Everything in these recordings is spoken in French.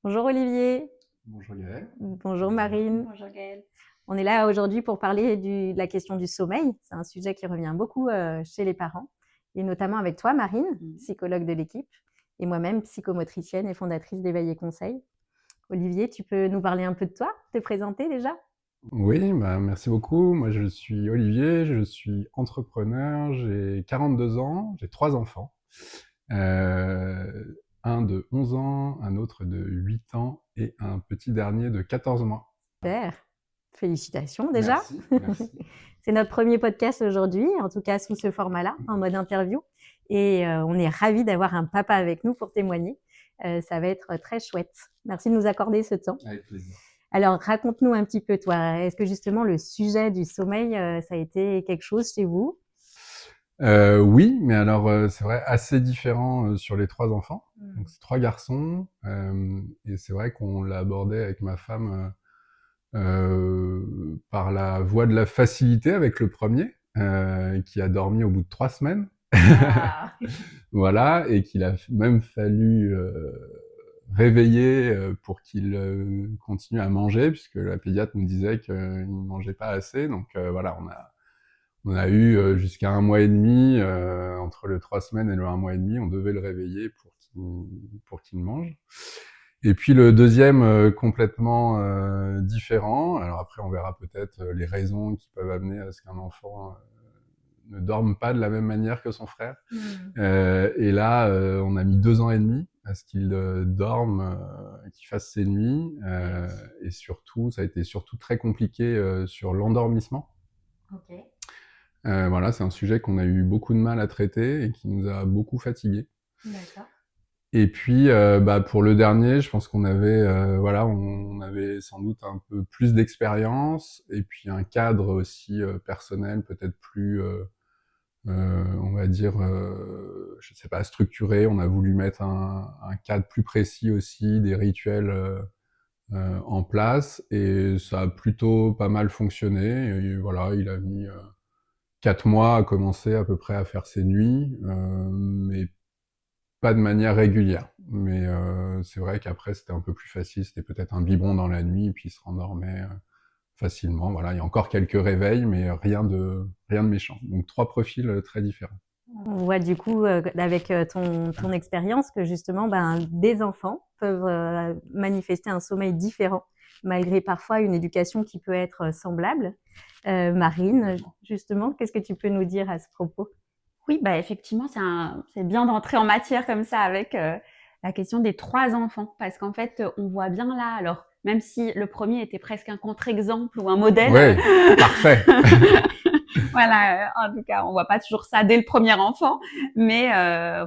Bonjour Olivier, Bonjour Gaël. bonjour Marine. Bonjour Gaëlle. On est là aujourd'hui pour parler de la question du sommeil. C'est un sujet qui revient beaucoup chez les parents, et notamment avec toi Marine, psychologue de l'équipe, et moi-même psychomotricienne et fondatrice d'Éveil et Conseil. Olivier, tu peux nous parler un peu de toi, te présenter déjà? Oui, merci beaucoup. Moi, je suis Olivier, je suis entrepreneur, j'ai 42 ans, j'ai 3 enfants. Un de 11 ans, un autre de 8 ans et un petit dernier de 14 mois. Super, félicitations déjà. Merci. C'est notre premier podcast aujourd'hui, en tout cas sous ce format-là, en mode interview. Et on est ravis d'avoir un papa avec nous pour témoigner. Ça va être très chouette. Merci de nous accorder ce temps. Avec plaisir. Alors, raconte-nous un petit peu, toi. Est-ce que justement le sujet du sommeil, ça a été quelque chose chez vous? Oui, mais alors c'est vrai, assez différent sur les 3 enfants. Donc c'est 3 garçons. Et c'est vrai qu'on l'a abordé avec ma femme par la voie de la facilité avec le premier, qui a dormi au bout de 3 semaines. Ah. Voilà, et qu'il a même fallu réveiller pour qu'il continue à manger, puisque la pédiatre nous disait qu'il ne mangeait pas assez. Donc voilà, on a eu jusqu'à 1 mois et demi, entre le 3 semaines et le 1 mois et demi, on devait le réveiller pour qu'il mange. Et puis le deuxième, complètement différent. Alors après, on verra peut-être les raisons qui peuvent amener à ce qu'un enfant ne dorme pas de la même manière que son frère. Et là, on a mis 2 ans et demi à ce qu'il dorme, qu'il fasse ses nuits. Et surtout, ça a été surtout très compliqué sur l'endormissement. Ok. Voilà, c'est un sujet qu'on a eu beaucoup de mal à traiter et qui nous a beaucoup fatigués. D'accord. Et puis, pour le dernier, je pense qu'on avait, on avait sans doute un peu plus d'expérience et puis un cadre aussi personnel peut-être plus, on va dire, je sais pas, structuré. On a voulu mettre un cadre plus précis aussi, des rituels en place, et ça a plutôt pas mal fonctionné. Et voilà, il a mis 4 mois à commencer à peu près à faire ses nuits, mais pas de manière régulière. Mais c'est vrai qu'après, c'était un peu plus facile. C'était peut-être un biberon dans la nuit, et puis il se rendormait facilement. Voilà, il y a encore quelques réveils, mais rien de méchant. Donc 3 profils très différents. On voit du coup, avec ton expérience, que justement, des enfants peuvent manifester un sommeil différent, malgré parfois une éducation qui peut être semblable. Marine, justement, qu'est-ce que tu peux nous dire à ce propos? Oui, effectivement, c'est bien d'entrer en matière comme ça avec la question des 3 enfants, parce qu'en fait, on voit bien là, alors même si le premier était presque un contre-exemple ou un modèle. Ouais, parfait. Voilà, en tout cas, on voit pas toujours ça dès le premier enfant, mais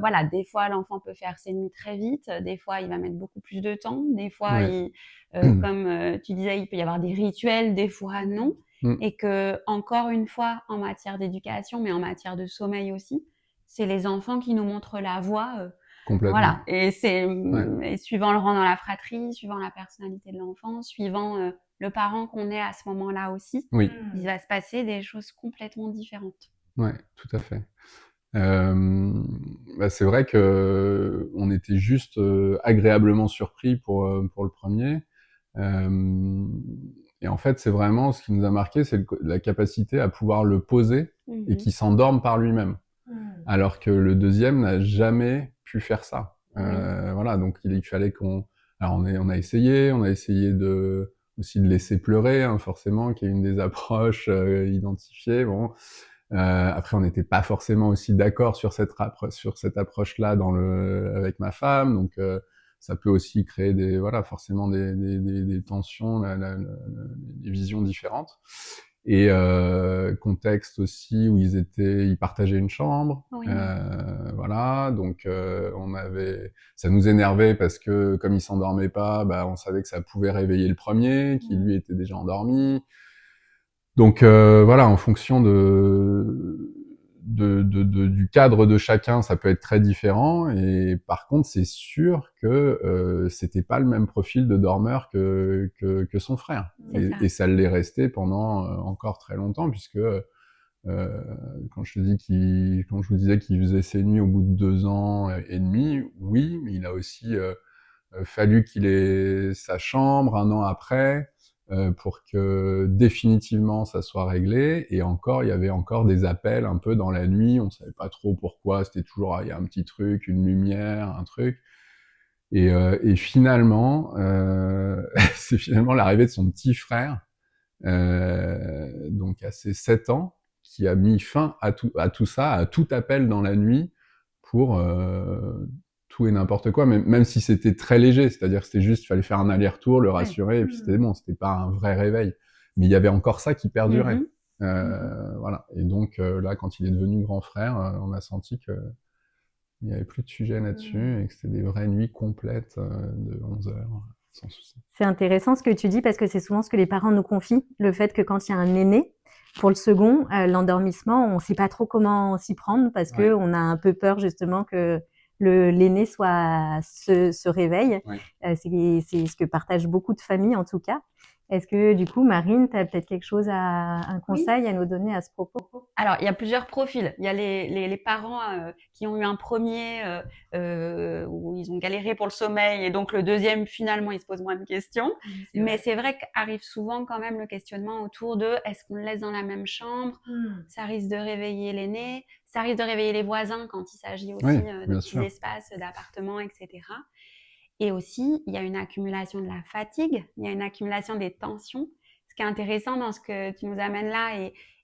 voilà, des fois l'enfant peut faire ses nuits très vite, des fois il va mettre beaucoup plus de temps, des fois Ouais. comme tu disais, il peut y avoir des rituels, des fois non, et que encore une fois en matière d'éducation, mais en matière de sommeil aussi, c'est les enfants qui nous montrent la voie. Complètement. Voilà, et c'est Ouais. et suivant le rang dans la fratrie, suivant la personnalité de l'enfant, suivant le parent qu'on est à ce moment-là aussi, Oui, il va se passer des choses complètement différentes. ouais, tout à fait. C'est vrai que on était juste agréablement surpris pour le premier. Et en fait, c'est vraiment ce qui nous a marqué, c'est la capacité à pouvoir le poser et qu'il s'endorme par lui-même. Alors que le deuxième n'a jamais pu faire ça. Voilà, donc il fallait qu'on. Alors on a essayé aussi de laisser pleurer, hein, forcément, qui est une des approches identifiées. Bon, après on n'était pas forcément aussi d'accord sur cette approche-là avec ma femme, donc ça peut aussi créer forcément des tensions, des visions différentes. Et contexte aussi où ils partageaient une chambre. Oui. Voilà, donc ça nous énervait parce que comme ils s'endormaient pas, on savait que ça pouvait réveiller le premier, qui lui était déjà endormi. Donc voilà, en fonction du cadre de chacun, ça peut être très différent. Et par contre, c'est sûr que c'était pas le même profil de dormeur que son frère. Et ça l'est resté pendant encore très longtemps, puisque quand je vous disais qu'il faisait ses nuits au bout de 2 ans et demi, oui, mais il a aussi fallu qu'il ait sa chambre 1 an après pour que définitivement ça soit réglé. Et encore, il y avait encore des appels un peu dans la nuit, on savait pas trop pourquoi, c'était toujours il y a un petit truc, une lumière, un truc. Et finalement, c'est finalement l'arrivée de son petit frère, donc à ses 7 ans, qui a mis fin à tout ça, à tout appel dans la nuit pour tout et n'importe quoi, même si c'était très léger, c'est-à-dire que c'était juste, il fallait faire un aller-retour, le rassurer, et puis c'était bon, c'était pas un vrai réveil. Mais il y avait encore ça qui perdurait. Voilà. Et donc là, quand il est devenu grand frère, on a senti que il n'y avait plus de sujet là-dessus et que c'était des vraies nuits complètes de 11 heures, sans souci. C'est intéressant ce que tu dis parce que c'est souvent ce que les parents nous confient, le fait que quand il y a un aîné, pour le second, l'endormissement, on ne sait pas trop comment s'y prendre parce que on a un peu peur justement que l'aîné se réveille. C'est ce que partagent beaucoup de familles en tout cas. Est-ce que du coup, Marine, tu as peut-être quelque chose un conseil à nous donner à ce propos? Alors, il y a plusieurs profils. Il y a les parents qui ont eu un premier où ils ont galéré pour le sommeil et donc le deuxième, finalement, ils se posent moins de questions. Mais c'est vrai qu'arrive souvent quand même le questionnement autour de est-ce qu'on le laisse dans la même chambre? Ça risque de réveiller l'aîné, ça risque de réveiller les voisins quand il s'agit aussi de petits espaces, d'appartements, etc. Et aussi, il y a une accumulation de la fatigue, il y a une accumulation des tensions. Ce qui est intéressant dans ce que tu nous amènes là,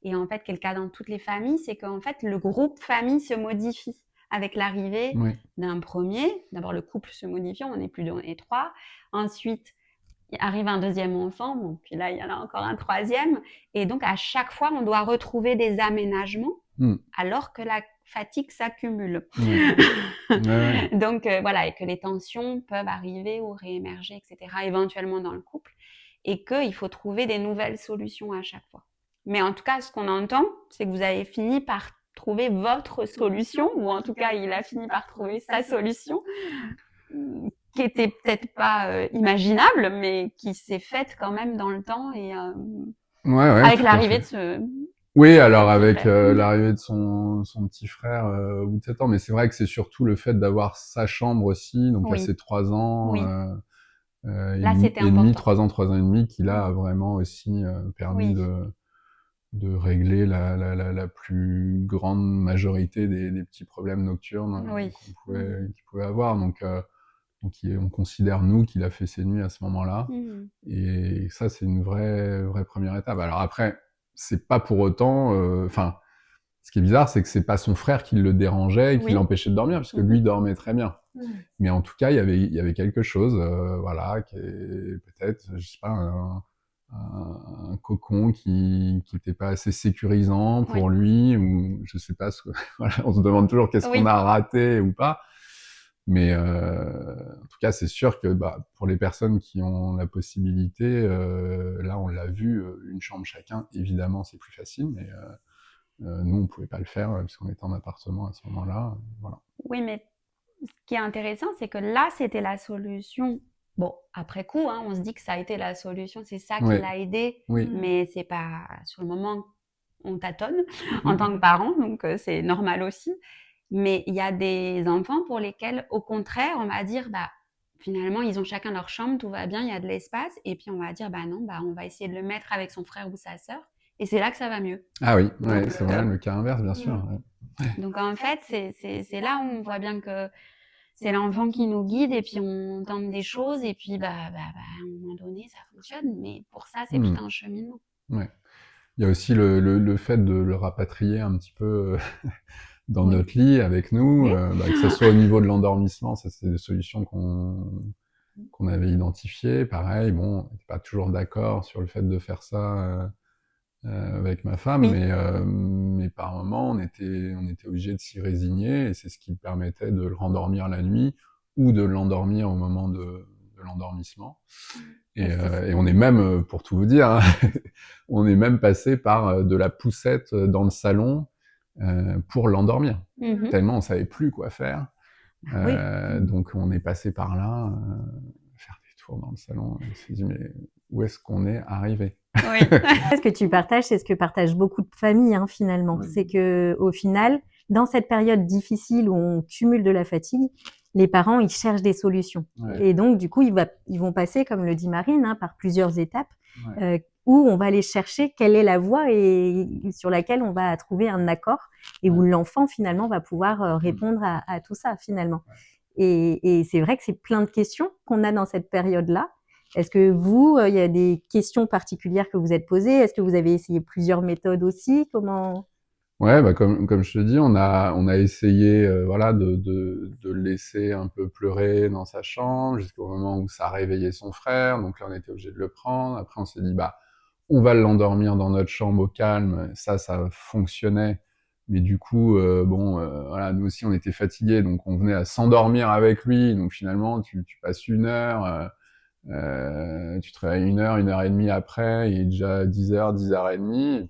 et en fait, qui est le cas dans toutes les familles, c'est qu'en fait, le groupe famille se modifie avec l'arrivée d'un premier. D'abord, le couple se modifie, on n'est plus deux, on est 3. Ensuite, il arrive un deuxième enfant, bon, puis là, il y en a encore un troisième. Et donc, à chaque fois, on doit retrouver des aménagements alors que la fatigue s'accumule. Donc, voilà, et que les tensions peuvent arriver ou réémerger, etc., éventuellement dans le couple, et qu'il faut trouver des nouvelles solutions à chaque fois. Mais en tout cas, ce qu'on entend, c'est que vous avez fini par trouver votre solution, ou en tout cas, il a fini par trouver sa solution, qui était peut-être pas imaginable, mais qui s'est faite quand même dans le temps, et avec l'arrivée de ce... Oui, alors avec l'arrivée de son petit frère au bout de 7 ans, mais c'est vrai que c'est surtout le fait d'avoir sa chambre aussi, donc à ses 3 ans, là, c'était et demi, important. 3 ans et demi, qui là a vraiment aussi permis de régler la plus grande majorité des petits problèmes nocturnes qu'il pouvait avoir. Donc on considère, nous, qu'il a fait ses nuits à ce moment-là. Et ça, c'est une vraie première étape. Alors après, c'est pas pour autant... Enfin, ce qui est bizarre, c'est que c'est pas son frère qui le dérangeait et qui l'empêchait de dormir, puisque lui dormait très bien. Mais en tout cas, il y avait quelque chose, voilà, qui est peut-être, je sais pas, un cocon qui était pas assez sécurisant pour lui, ou je sais pas, voilà, on se demande toujours qu'est-ce qu'on a raté ou pas. Mais en tout cas, c'est sûr que pour les personnes qui ont la possibilité, là on l'a vu, une chambre chacun, évidemment c'est plus facile, mais nous on pouvait pas le faire puisqu'on était en appartement à ce moment-là. Voilà. Oui, mais ce qui est intéressant, c'est que là c'était la solution. Bon, après coup, on se dit que ça a été la solution, c'est ça qui l'a aidé, mais c'est pas sur le moment, on tâtonne en tant que parent, donc c'est normal aussi. Mais il y a des enfants pour lesquels, au contraire, on va dire, finalement, ils ont chacun leur chambre, tout va bien, il y a de l'espace. Et puis, on va dire, non, on va essayer de le mettre avec son frère ou sa sœur. Et c'est là que ça va mieux. Ah oui, c'est vrai, le cas inverse, bien sûr. Donc, en fait, c'est là où on voit bien que c'est l'enfant qui nous guide et puis on tente des choses. Et puis, à un moment donné, ça fonctionne. Mais pour ça, c'est tout un cheminement. Ouais. Il y a aussi le fait de le rapatrier un petit peu... dans notre lit avec nous, que ce soit au niveau de l'endormissement, ça c'est des solutions qu'on avait identifiées. Pareil, bon, on n'était pas toujours d'accord sur le fait de faire ça avec ma femme, mais par moment on était obligé de s'y résigner, et c'est ce qui permettait de le rendormir la nuit ou de l'endormir au moment de l'endormissement. Et on est même, pour tout vous dire, on est même passé par de la poussette dans le salon pour l'endormir. Tellement on savait plus quoi faire. Donc on est passé par là, faire des tours dans le salon, et on s'est dit mais où est-ce qu'on est arrivé? Ce que tu partages, c'est ce que partagent beaucoup de familles finalement. C'est que au final, dans cette période difficile où on cumule de la fatigue, les parents, ils cherchent des solutions. Ouais. Et donc, du coup, ils vont passer, comme le dit Marine, hein, par plusieurs étapes où on va aller chercher quelle est la voie et sur laquelle on va trouver un accord et où l'enfant, finalement, va pouvoir répondre à tout ça, finalement. Et c'est vrai que c'est plein de questions qu'on a dans cette période-là. Est-ce que vous, il y a des questions particulières que vous êtes posées? Est-ce que vous avez essayé plusieurs méthodes aussi? Comment? Ouais, bah comme je te dis, on a essayé voilà de le laisser un peu pleurer dans sa chambre jusqu'au moment où ça réveillait son frère. Donc là, on était obligé de le prendre. Après, on s'est dit bah on va l'endormir dans notre chambre au calme. Ça fonctionnait. Mais du coup, voilà, nous aussi on était fatigués, donc on venait à s'endormir avec lui. Donc finalement, tu passes 1 heure, tu te réveilles 1 heure et demie après, il est déjà 10h, 10h30,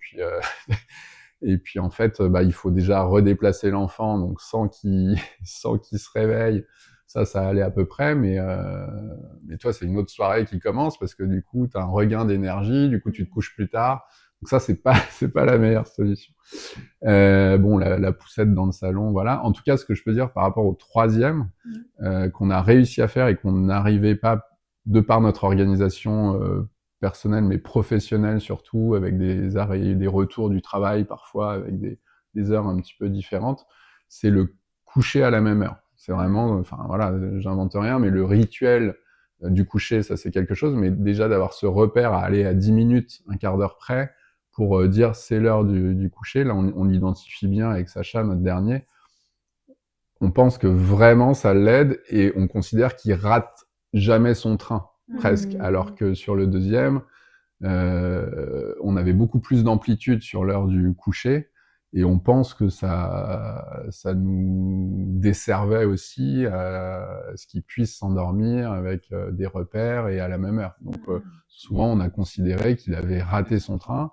et puis en fait, bah, il faut déjà redéplacer l'enfant, donc sans qu'il sans qu'il se réveille. Ça allait à peu près, mais toi, c'est une autre soirée qui commence parce que du coup, tu as un regain d'énergie, du coup, tu te couches plus tard. Donc ça, c'est pas la meilleure solution. Bon, la poussette dans le salon, voilà. En tout cas, ce que je peux dire par rapport au troisième, qu'on a réussi à faire et qu'on n'arrivait pas, de par notre organisation personnelle, mais professionnelle surtout, avec des arrêts, des retours du travail parfois, avec des heures un petit peu différentes, c'est le coucher à la même heure. C'est vraiment, enfin voilà, j'invente rien, mais le rituel du coucher, ça c'est quelque chose, mais déjà d'avoir ce repère à aller à 10 minutes, un quart d'heure près, pour dire c'est l'heure du coucher. Là, on l'identifie bien avec Sacha, notre dernier. On pense que vraiment ça l'aide et on considère qu'il rate jamais son train, presque. Alors que sur le deuxième, on avait beaucoup plus d'amplitude sur l'heure du coucher et on pense que ça nous desservait aussi à ce qu'il puisse s'endormir avec des repères et à la même heure. Donc souvent on a considéré qu'il avait raté son train.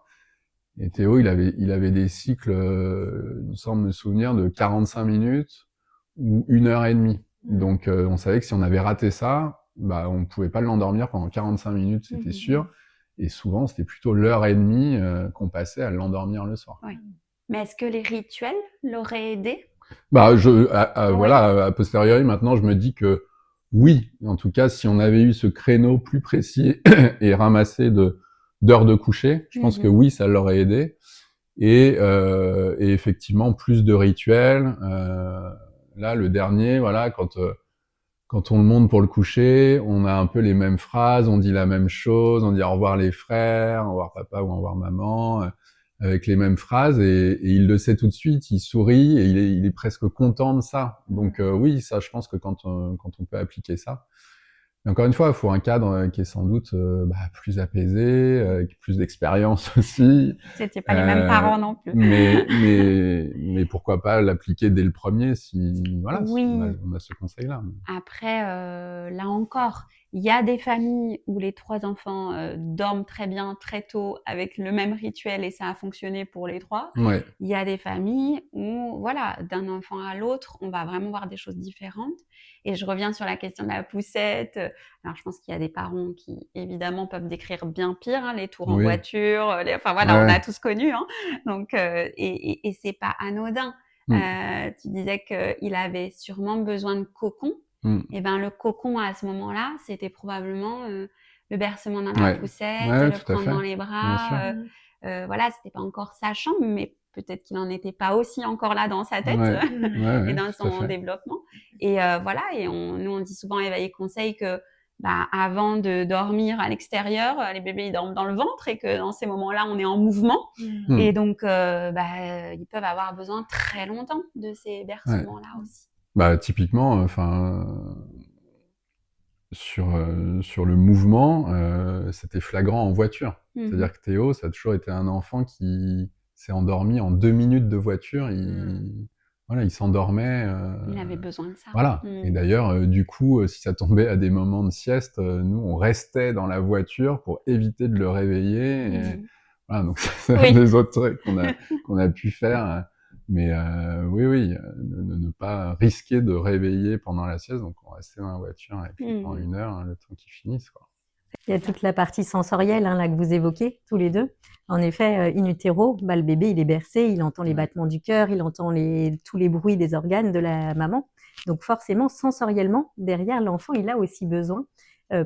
Et Théo, il avait des cycles, il me semble me souvenir, de 45 minutes ou 1 heure et demie. Donc, on savait que si on avait raté ça, bah, on pouvait pas l'endormir pendant 45 minutes, c'était sûr. Et souvent, c'était plutôt l'heure et demie qu'on passait à l'endormir le soir. Oui. Mais est-ce que les rituels l'auraient aidé? Bah, voilà, a posteriori, maintenant, je me dis que oui. En tout cas, si on avait eu ce créneau plus précis et ramassé d'heures de coucher, je pense que oui, ça l'aurait aidé. Et effectivement, plus de rituels. Là, le dernier, voilà, quand on le monte pour le coucher, on a un peu les mêmes phrases, on dit la même chose, on dit au revoir les frères, au revoir papa ou au revoir maman, avec les mêmes phrases, et il le sait tout de suite, il sourit, et il est presque content de ça. Donc oui, ça, je pense que quand on peut appliquer ça. Mais encore une fois, il faut un cadre qui est sans doute plus apaisé, avec plus d'expérience aussi. C'était pas les mêmes parents non plus. Mais pourquoi pas l'appliquer dès le premier si voilà, Oui. on a ce conseil-là. Après, là encore, il y a des familles où les 3 enfants dorment très bien très tôt avec le même rituel et ça a fonctionné pour les 3. Ouais. Il y a des familles où, voilà, d'un enfant à l'autre, on va vraiment voir des choses différentes. Et je reviens sur la question de la poussette. Alors, je pense qu'il y a des parents qui, évidemment, peuvent décrire bien pire, hein, les tours en voiture. Enfin, voilà, on a tous connu. Hein. Donc, et c'est pas anodin. Tu disais qu'il avait sûrement besoin de cocon. Et ben le cocon à ce moment-là, c'était probablement le bercement dans la poussette, le prendre dans les bras. Voilà, c'était pas encore sa chambre, mais peut-être qu'il n'en était pas aussi encore là dans sa tête et dans son développement. Et voilà, et nous on dit souvent à Éveil et Conseil que avant de dormir à l'extérieur, les bébés ils dorment dans le ventre et que dans ces moments-là on est en mouvement. Et donc ils peuvent avoir besoin très longtemps de ces bercements-là aussi. Bah typiquement, enfin sur le mouvement, c'était flagrant en voiture. C'est-à-dire que Théo, ça a toujours été un enfant qui s'est endormi en 2 minutes de voiture. Il s'endormait. Il avait besoin de ça. Voilà. Et d'ailleurs, du coup, si ça tombait à des moments de sieste, nous on restait dans la voiture pour éviter de le réveiller. Et voilà, donc c'est un des autres trucs qu'on a pu faire. Mais oui, ne pas risquer de réveiller pendant la sieste, donc on restait dans la voiture avec lui pendant 1 heure, le temps qu'il finisse, quoi. Il y a toute la partie sensorielle là que vous évoquez tous les deux. En effet, in utero, le bébé il est bercé, il entend les battements du cœur, il entend tous les bruits des organes de la maman. Donc forcément, sensoriellement, derrière, l'enfant, il a aussi besoin,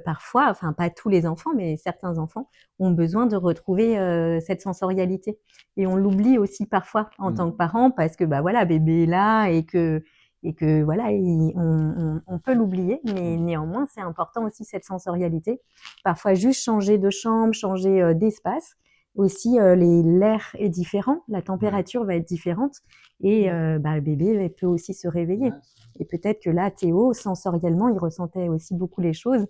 parfois, enfin pas tous les enfants, mais certains enfants ont besoin de retrouver cette sensorialité. Et on l'oublie aussi parfois en tant que parent parce que bah voilà, bébé est là et que voilà, on peut l'oublier, mais néanmoins c'est important aussi cette sensorialité. Parfois juste changer de chambre, changer d'espace. Aussi l'air est différent, la température va être différente et bah, le bébé peut aussi se réveiller. Et peut-être que là, Théo, sensoriellement, il ressentait aussi beaucoup les choses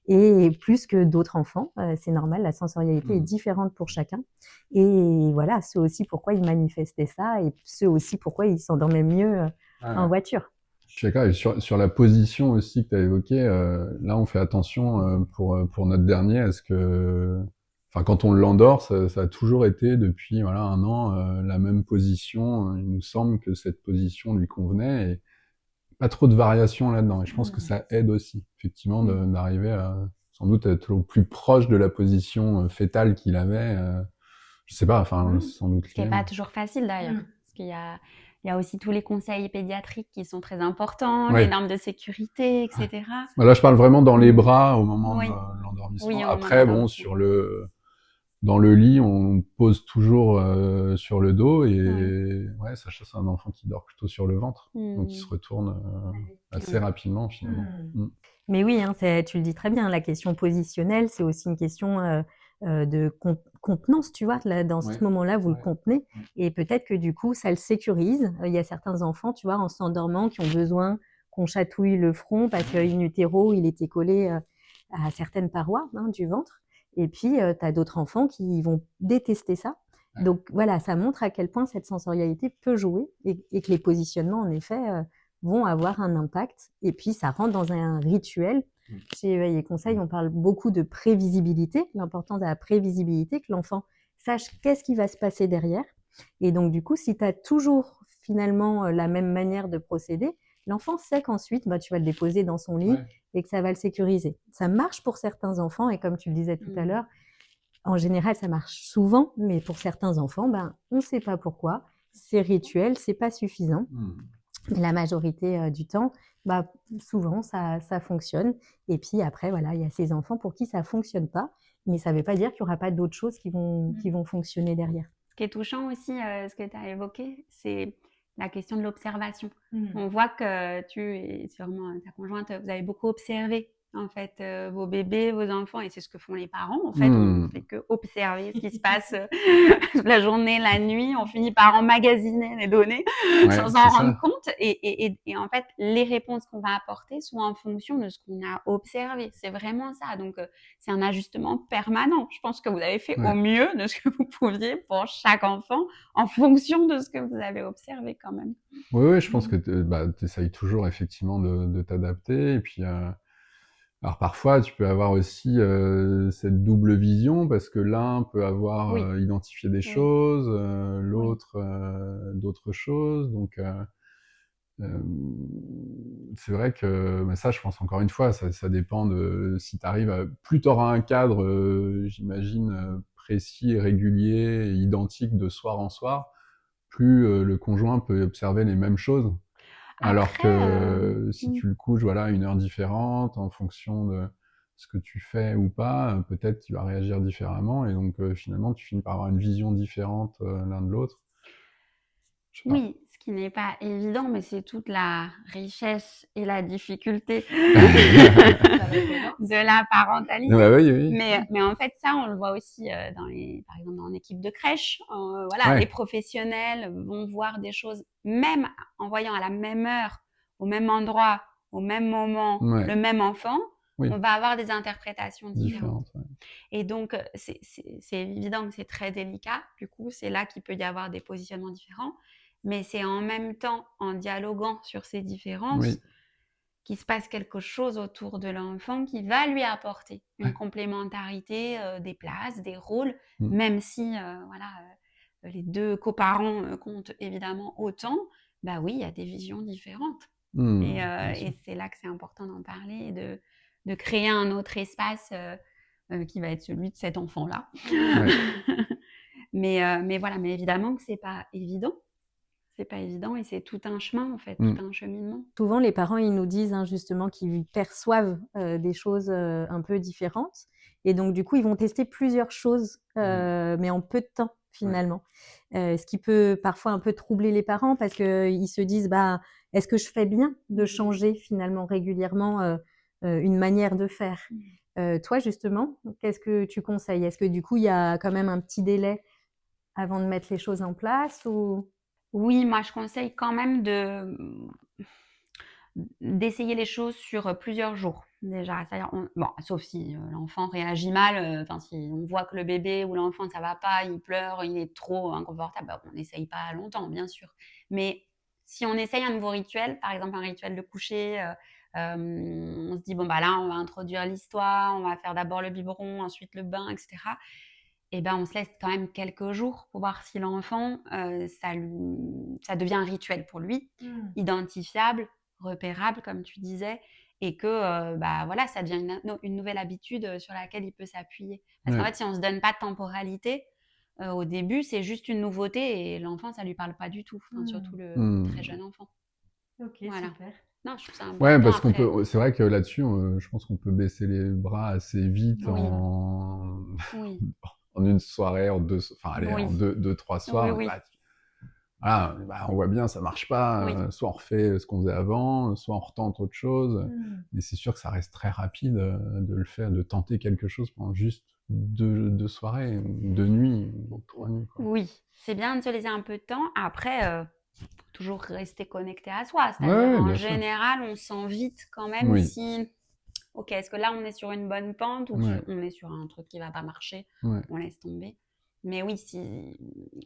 et plus que d'autres enfants. C'est normal, la sensorialité est différente pour chacun. Et voilà, c'est aussi pourquoi il manifestait ça et c'est aussi pourquoi il s'endormait mieux en voiture. Je suis d'accord. Et sur la position aussi que tu as évoquée, là, on fait attention pour notre dernier à ce que... Enfin, quand on l'endort, ça a toujours été depuis voilà, 1 an la même position. Il nous semble que cette position lui convenait et pas trop de variations là-dedans. Et je pense que ça aide aussi, effectivement, d'arriver à sans doute être au plus proche de la position fétale qu'il avait. Je sais pas, enfin, sans doute. Ce qui n'est pas toujours facile d'ailleurs, parce qu'il y a aussi tous les conseils pédiatriques qui sont très importants, les normes de sécurité, etc. Là, je parle vraiment dans les bras au moment de l'endormissement. Oui, après, bon, dans le lit, on pose toujours sur le dos et ça chasse un enfant qui dort plutôt sur le ventre, donc il se retourne assez rapidement finalement. Mais oui, hein, tu le dis très bien, la question positionnelle, c'est aussi une question de contenance, tu vois. Là, dans ce moment-là, vous le contenez et peut-être que du coup, ça le sécurise. Il y a certains enfants, tu vois, en s'endormant, qui ont besoin qu'on chatouille le front parce qu'in utero, il était collé à certaines parois du ventre. Et puis, tu as d'autres enfants qui vont détester ça. Donc voilà, ça montre à quel point cette sensorialité peut jouer et que les positionnements, en effet, vont avoir un impact. Et puis, ça rentre dans un rituel. Chez Éveil et Conseil, on parle beaucoup de prévisibilité, l'importance de la prévisibilité, que l'enfant sache qu'est-ce qui va se passer derrière. Et donc, du coup, si tu as toujours finalement la même manière de procéder, l'enfant sait qu'ensuite, bah, tu vas le déposer dans son lit et que ça va le sécuriser. Ça marche pour certains enfants et comme tu le disais tout à l'heure, en général, ça marche souvent, mais pour certains enfants, ben, on ne sait pas pourquoi. C'est rituel, c'est pas suffisant. Mais la majorité du temps, bah, souvent, ça fonctionne. Et puis après, voilà, il y a ces enfants pour qui ça fonctionne pas, mais ça ne veut pas dire qu'il n'y aura pas d'autres choses qui vont fonctionner derrière. Ce qui est touchant aussi, ce que tu as évoqué, c'est la question de l'observation. On voit que tu et sûrement ta conjointe, vous avez beaucoup observé en fait vos bébés, vos enfants, et c'est ce que font les parents. En fait, on fait que observer ce qui se passe la journée, la nuit. On finit par emmagasiner les données sans en rendre compte. Et en fait, les réponses qu'on va apporter sont en fonction de ce qu'on a observé. C'est vraiment ça. Donc, c'est un ajustement permanent. Je pense que vous avez fait au mieux de ce que vous pouviez pour chaque enfant en fonction de ce que vous avez observé quand même. Oui, je pense que tu essayes toujours effectivement de t'adapter. Et puis, alors parfois, tu peux avoir aussi cette double vision parce que l'un peut avoir identifié des choses, l'autre d'autres choses. Donc, c'est vrai que ça, je pense encore une fois, ça dépend de si tu arrives à... Plus tu auras un cadre, j'imagine, précis, et régulier, et identique de soir en soir, plus le conjoint peut observer les mêmes choses. Alors que si tu le couches à une heure différente, en fonction de ce que tu fais ou pas, peut-être tu vas réagir différemment et donc finalement tu finis par avoir une vision différente l'un de l'autre. Oui, ce qui n'est pas évident, mais c'est toute la richesse et la difficulté de la parentalité. Oui. Mais en fait, ça, on le voit aussi par exemple dans l'équipe de crèche. Les professionnels vont voir des choses, même en voyant à la même heure, au même endroit, au même moment, le même enfant. On va avoir des interprétations différentes. Et donc, c'est évident que c'est très délicat. Du coup, c'est là qu'il peut y avoir des positionnements différents. Mais c'est en même temps, en dialoguant sur ces différences, qu'il se passe quelque chose autour de l'enfant qui va lui apporter une complémentarité des places, des rôles, même si les deux coparents comptent évidemment autant. Bah oui, il y a des visions différentes. Et c'est là que c'est important d'en parler et de créer un autre espace qui va être celui de cet enfant-là. Mais évidemment que c'est pas évident. C'est pas évident et c'est tout un chemin, en fait, Mm. tout un cheminement. Souvent, les parents, ils nous disent justement qu'ils perçoivent des choses un peu différentes. Et donc, du coup, ils vont tester plusieurs choses, mais en peu de temps, finalement. Ce qui peut parfois un peu troubler les parents parce qu'ils se disent, bah, est-ce que je fais bien de changer finalement régulièrement une manière de faire? Toi, justement, qu'est-ce que tu conseilles? Est-ce que du coup, il y a quand même un petit délai avant de mettre les choses en place ou... Oui, moi je conseille quand même d'essayer les choses sur plusieurs jours déjà. C'est-à-dire, bon, sauf si l'enfant réagit mal, enfin si on voit que le bébé ou l'enfant ça va pas, il pleure, il est trop inconfortable, bah, on n'essaye pas longtemps, bien sûr. Mais si on essaye un nouveau rituel, par exemple un rituel de coucher, on se dit bon bah là on va introduire l'histoire, on va faire d'abord le biberon, ensuite le bain, etc. Et ben on se laisse quand même quelques jours pour voir si l'enfant ça devient un rituel pour lui, identifiable, repérable comme tu disais, et que bah voilà ça devient une nouvelle habitude sur laquelle il peut s'appuyer. Parce qu'en fait si on se donne pas de temporalité au début, c'est juste une nouveauté et l'enfant ça lui parle pas du tout, enfin, surtout le très jeune enfant. Ok, Voilà. super. Non, je trouve ça un bon Ouais, plan parce qu'on après. peut, c'est vrai que là-dessus, je pense qu'on peut baisser les bras assez vite Oui, en, oui, en une soirée, en deux, enfin, allez, en oui, deux, trois oui, soirs. oui, Bah, voilà, bah, on voit bien, ça marche pas. oui. Soit on refait ce qu'on faisait avant, soit on retente autre chose. Mais c'est sûr que ça reste très rapide de le faire, de tenter quelque chose pendant juste deux soirées, 2 nuits, ou 3 nuits, quoi. Oui, c'est bien de se laisser un peu de temps. Après, toujours rester connecté à soi. Ouais, C'est-à-dire, ouais, en bien sûr. général, on sent vite quand même Oui, si, ok, est-ce que là, on est sur une bonne pente ou ouais, on est sur un truc qui va pas marcher, ouais. on laisse tomber. Mais oui, si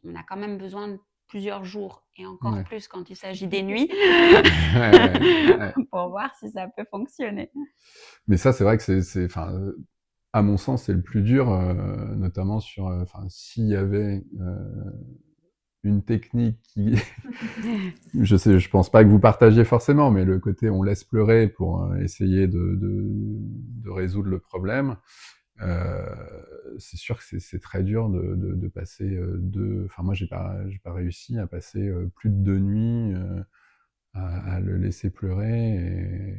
on a quand même besoin de plusieurs jours et encore Ouais. plus quand il s'agit des nuits Ouais. pour voir si ça peut fonctionner. Mais ça, c'est vrai que enfin, à mon sens, c'est le plus dur, notamment sur, enfin, s'il y avait une technique qui, je pense pas que vous partagiez forcément, mais le côté on laisse pleurer pour essayer de résoudre le problème, c'est sûr que c'est très dur de passer enfin moi j'ai pas réussi à passer plus de 2 nuits à le laisser pleurer et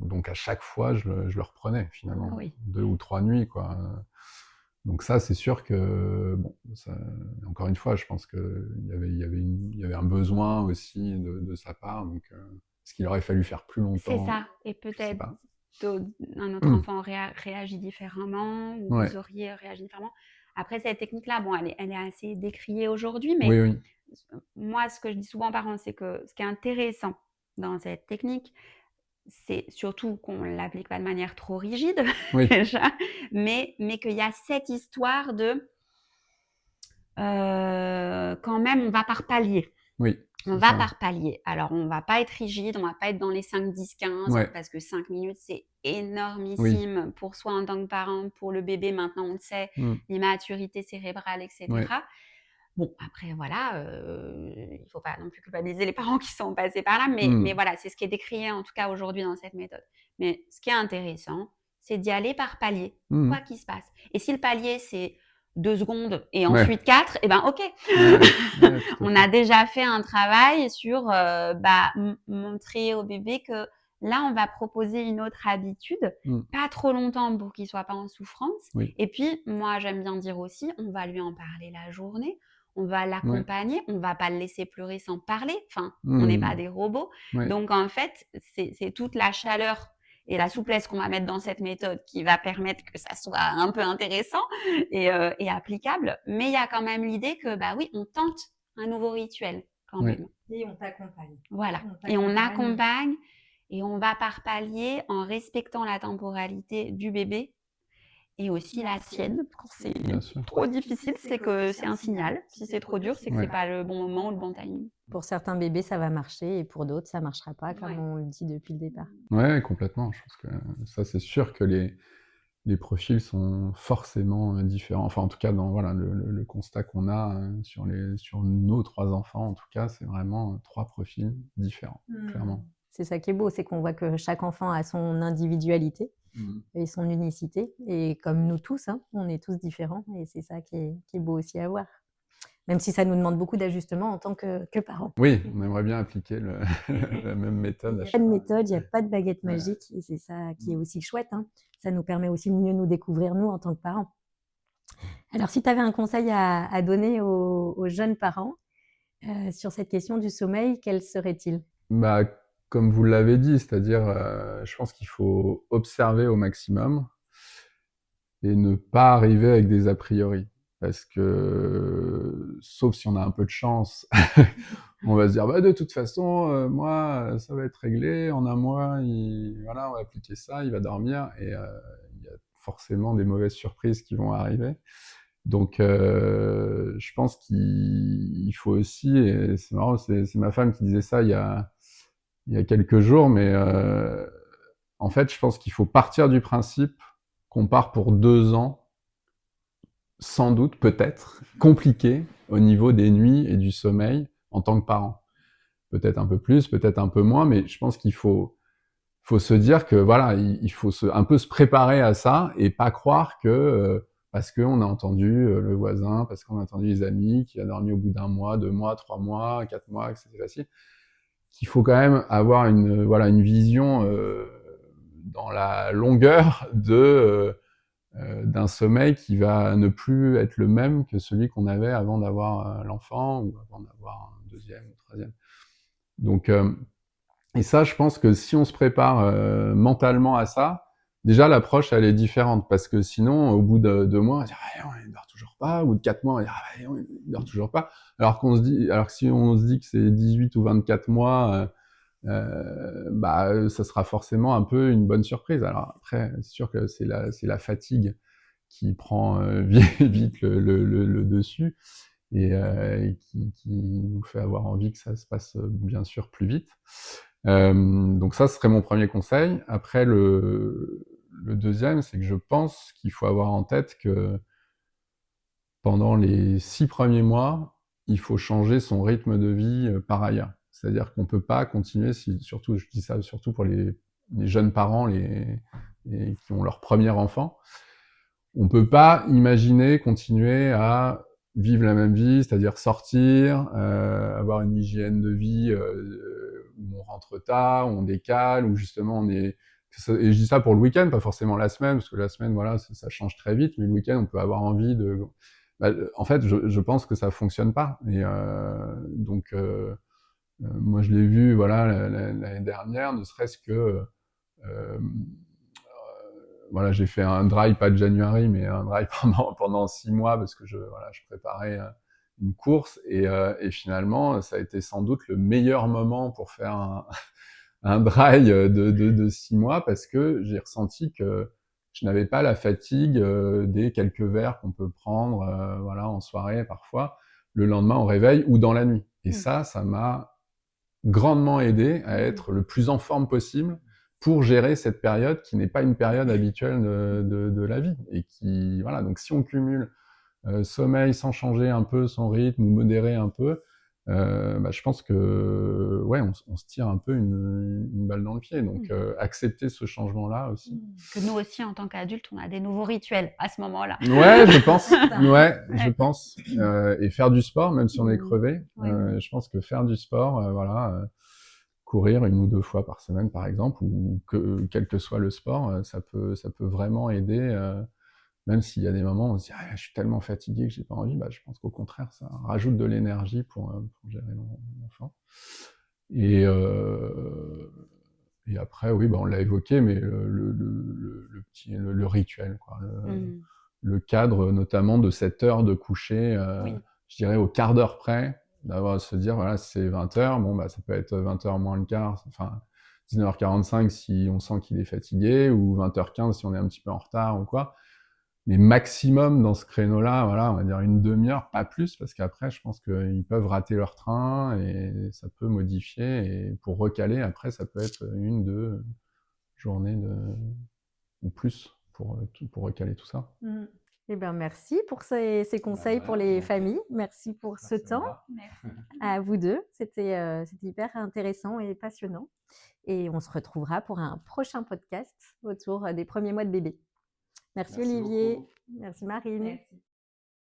donc à chaque fois, je le reprenais finalement, Oui, 2 ou 3 nuits, quoi. Donc ça, c'est sûr que, bon, ça, encore une fois, je pense il y avait un besoin aussi de sa part, donc est-ce qu'il aurait fallu faire plus c'est longtemps? ça. Et Je sais peut-être pas. un autre enfant réagit différemment ou Ouais. vous auriez réagi différemment. Après, cette technique-là, bon, elle est assez décriée aujourd'hui, mais Oui, oui. moi, ce que je dis souvent aux parents, c'est que ce qui est intéressant dans cette technique, c'est surtout qu'on ne l'applique pas de manière trop rigide, Oui. déjà, mais qu'il y a cette histoire de quand même, on va par palier. Oui. On C'est va ça. par palier. Alors, on va pas être rigide, on va pas être dans les 5, 10, 15, Ouais. parce que 5 minutes, c'est Oui. énormissime pour soi en tant que parent, pour le bébé, maintenant on le sait, Mm. l'immaturité cérébrale, etc. Ouais. Bon, après, voilà, il faut pas non plus culpabiliser les parents qui sont passés par là, mais Mm. voilà, c'est ce qui est décrié en tout cas aujourd'hui dans cette méthode. Mais ce qui est intéressant, c'est d'y aller par palier, Mm. quoi qu'il se passe. Et si le palier, c'est 2 secondes et Ouais. ensuite 4, eh ben ok. Ouais, ouais, tout à On fait. a déjà fait un travail sur montrer au bébé que là, on va proposer une autre habitude, Mm. pas trop longtemps pour qu'il soit pas en souffrance. Oui. Et puis, moi, j'aime bien dire aussi, on va lui en parler la journée, on va Ouais. l'accompagner, on va pas le laisser pleurer sans parler. Enfin, on n'est pas Mm. des robots. Ouais. Donc, en fait, c'est toute la chaleur et la souplesse qu'on va mettre dans cette méthode qui va permettre que ça soit un peu intéressant et applicable. Mais il y a quand même l'idée que, bah oui, on tente un nouveau rituel quand Ouais. même. Et on t'accompagne. Voilà. Et on accompagne et on va par palier en respectant la temporalité du bébé et aussi la sienne. Quand c'est Bien sûr. trop difficile, c'est que c'est un signal. Si c'est trop dur, c'est que Ouais. c'est pas le bon moment ou le bon timing. Pour certains bébés, ça va marcher et pour d'autres, ça ne marchera pas, comme Ouais. on le dit depuis le départ. Ouais, complètement. Je pense que ça, c'est sûr que les profils sont forcément différents. Enfin, en tout cas, dans voilà, le constat qu'on a sur nos 3 enfants, en tout cas, c'est vraiment 3 profils différents, clairement. C'est ça qui est beau, c'est qu'on voit que chaque enfant a son individualité et son unicité. Et comme nous tous, hein, on est tous différents et c'est ça qui est beau aussi à voir. même si ça nous demande beaucoup d'ajustements en tant que parents. Oui, on aimerait bien appliquer la même méthode. Il n'y a pas de méthode, il n'y a pas de baguette magique, et c'est ça qui est aussi chouette, hein. Ça nous permet aussi de mieux nous découvrir, nous, en tant que parents. Alors, si tu avais un conseil à donner aux jeunes parents sur cette question du sommeil, quel serait-il? Bah, comme vous l'avez dit, c'est-à-dire, je pense qu'il faut observer au maximum et ne pas arriver avec des a priori. Parce que, sauf si on a un peu de chance, on va se dire, bah, de toute façon, moi, ça va être réglé, en un mois, voilà, on va appliquer ça, il va dormir, et il y a forcément des mauvaises surprises qui vont arriver. Donc, je pense qu'il faut aussi, et c'est marrant, c'est ma femme qui disait ça il y a quelques jours, mais en fait, je pense qu'il faut partir du principe qu'on part pour 2 ans, sans doute, peut-être, compliqué au niveau des nuits et du sommeil en tant que parent. Peut-être un peu plus, peut-être un peu moins, mais je pense qu'il faut se dire que voilà, il faut un peu se préparer à ça et pas croire que parce qu'on a entendu le voisin, parce qu'on a entendu les amis, qui a dormi au bout d'un mois, 2 mois, 3 mois, 4 mois, que c'était facile, qu'il faut quand même avoir une vision dans la longueur d'un sommeil qui va ne plus être le même que celui qu'on avait avant d'avoir l'enfant ou avant d'avoir un deuxième ou troisième. Donc, et ça, je pense que si on se prépare mentalement à ça, déjà l'approche elle est différente parce que sinon, au bout de 2 mois, on va dire ah, il dort toujours pas, au bout de 4 mois, on va dire ah, il dort toujours pas. Alors que si on se dit que c'est 18 ou 24 mois, bah, ça sera forcément un peu une bonne surprise. Alors après, c'est sûr que c'est la fatigue qui prend vite le dessus et qui nous fait avoir envie que ça se passe bien sûr plus vite. Donc ça, ce serait mon premier conseil. Après, le deuxième, c'est que je pense qu'il faut avoir en tête que pendant les 6 premiers mois, il faut changer son rythme de vie par ailleurs. C'est-à-dire qu'on peut pas continuer, surtout, je dis ça surtout pour les jeunes parents qui ont leur premier enfant, on peut pas imaginer continuer à vivre la même vie, c'est-à-dire sortir, avoir une hygiène de vie où on rentre tard, où on décale, où justement on est... Et je dis ça pour le week-end, pas forcément la semaine, parce que la semaine, voilà, ça change très vite, mais le week-end, on peut avoir envie de... Bah, en fait, je pense que ça fonctionne pas. Et donc, moi, je l'ai vu, voilà, l'année dernière, ne serait-ce que... voilà, j'ai fait un dry, pas de January, mais un dry pendant 6 mois parce que je préparais une course et finalement, ça a été sans doute le meilleur moment pour faire un dry de 6 mois parce que j'ai ressenti que je n'avais pas la fatigue des quelques verres qu'on peut prendre, voilà, en soirée parfois, le lendemain au réveil ou dans la nuit. Et ça m'a grandement aidé à être le plus en forme possible pour gérer cette période qui n'est pas une période habituelle de la vie. Et qui, voilà, donc si on cumule sommeil sans changer un peu son rythme ou modérer un peu, bah, je pense que ouais, on se tire un peu une balle dans le pied. Donc accepter ce changement-là aussi. Que nous aussi, en tant qu'adultes, on a des nouveaux rituels à ce moment-là. Ouais, je pense. Ouais, je pense. Et faire du sport, même si on est crevé, je pense que faire du sport, voilà, courir 1 ou 2 fois par semaine, par exemple, ou quel que soit le sport, ça peut vraiment aider. Même s'il y a des moments où on se dit ah, je suis tellement fatigué que j'ai pas envie, bah, je pense qu'au contraire, ça rajoute de l'énergie pour gérer l'enfant. Et après, oui, bah, on l'a évoqué, mais le rituel, quoi, le cadre, notamment de cette heure de coucher, je dirais au quart d'heure près, d'avoir à se dire, voilà, c'est 20h, bon, bah, ça peut être 20h moins le quart, enfin, 19h45 si on sent qu'il est fatigué, ou 20h15 si on est un petit peu en retard ou quoi. Mais maximum dans ce créneau-là, voilà, on va dire une demi-heure, pas plus, parce qu'après, je pense qu'ils peuvent rater leur train et ça peut modifier. Et pour recaler, après, ça peut être 1, 2 journées ou plus pour recaler tout ça. Eh ben, merci pour ces conseils pour les familles. Merci pour ce temps. Merci. À vous deux. C'était hyper intéressant et passionnant. Et on se retrouvera pour un prochain podcast autour des premiers mois de bébé. Merci Olivier. Beaucoup. Merci Marine. Merci.